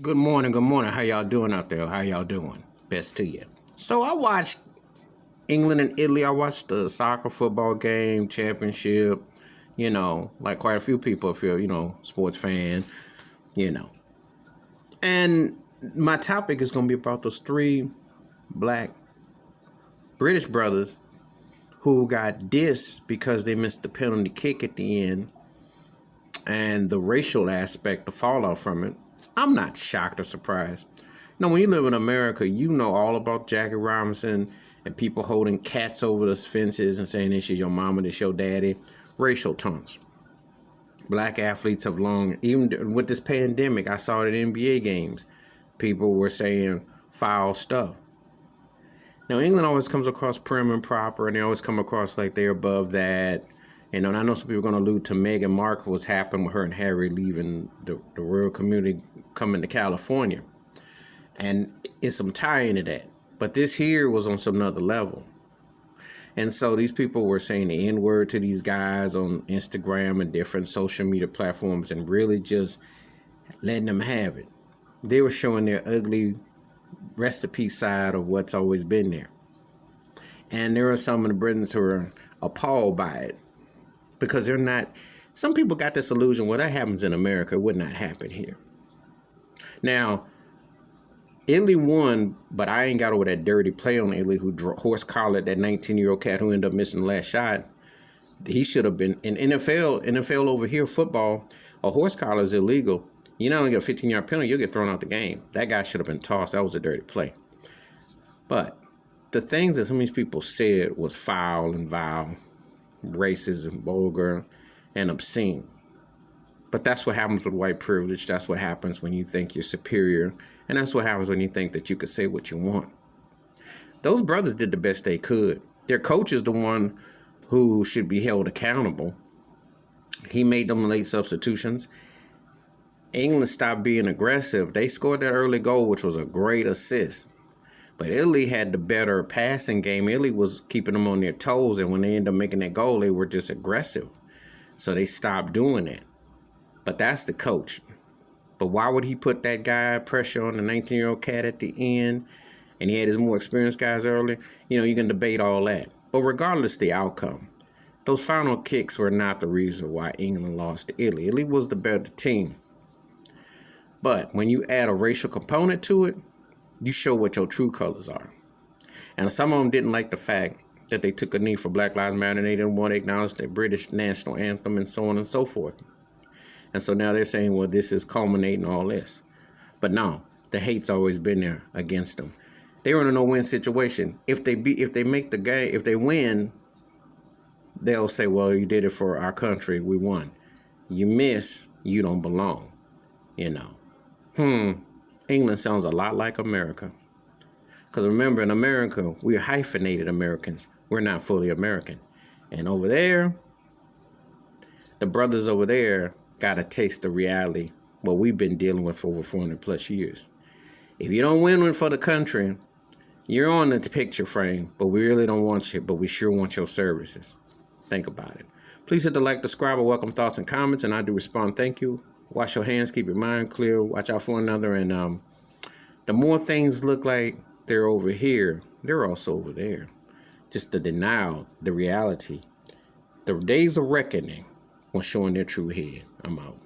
Good morning, good morning. How y'all doing out there? How y'all doing? Best to you. So I watched England and Italy. I watched the soccer football game, championship, like quite a few people if you're, sports fan, you know. And my topic is going to be about those three black British brothers who got dissed because they missed the penalty kick at the end and the racial aspect, the fallout from it. I'm not shocked or surprised. When you live in America, you know all about Jackie Robinson and people holding cats over the fences and saying this is your mama, this your daddy. Racial taunts. Black athletes have long, even with this pandemic, I saw it in NBA games. People were saying foul stuff. Now, England always comes across prim and proper, and they always come across like they're above that. And I know some people are going to allude to Meghan Markle, what's happened with her and Harry leaving the rural community, coming to California. And it's some tie into that. But this here was on some other level. And so these people were saying the N-word to these guys on Instagram and different social media platforms and really just letting them have it. They were showing their ugly recipe side of what's always been there. And there are some of the Britons who are appalled by it. Because they're not, some people got this illusion, well, that happens in America, it would not happen here. Now, Italy won, but I ain't got over that dirty play on Italy who horse collared that 19-year-old cat who ended up missing the last shot. He should have been, in NFL over here, football, a horse collar is illegal. You not only get a 15-yard penalty, you'll get thrown out the game. That guy should have been tossed. That was a dirty play. But the things that some of these people said was foul and vile, racist and vulgar and obscene. But that's what happens with white privilege. That's what happens when you think you're superior. And that's what happens when you think that you could say what you want. Those brothers did the best they could. Their coach is the one who should be held accountable. He made them late substitutions. England stopped being aggressive. They scored that early goal, which was a great assist. But Italy had the better passing game. Italy was keeping them on their toes, and when they ended up making that goal, they were just aggressive. So they stopped doing that. But that's the coach. But why would he put that guy pressure on the 19-year-old cat at the end, and he had his more experienced guys earlier? You can debate all that. But regardless of the outcome, those final kicks were not the reason why England lost to Italy. Italy was the better team. But when you add a racial component to it, you show what your true colors are. And some of them didn't like the fact that they took a knee for Black Lives Matter and they didn't want to acknowledge the British national anthem and so on and so forth. And so now they're saying, well, this is culminating all this. But no, the hate's always been there against them. They were in a no-win situation. If they make the game, if they win, they'll say, well, you did it for our country, we won. You miss, you don't belong. England sounds a lot like America. Because remember, in America, we're hyphenated Americans. We're not fully American. And over there, the brothers over there got a taste of reality, what we've been dealing with for over 400 plus years. If you don't win one for the country, you're on the picture frame, but we really don't want you, but we sure want your services. Think about it. Please hit the like, subscribe, or welcome thoughts and comments, and I do respond. Thank you. Wash your hands, keep your mind clear, watch out for one another, and the more things look like they're over here, they're also over there. Just the denial, the reality. The days of reckoning was showing their true head. I'm out.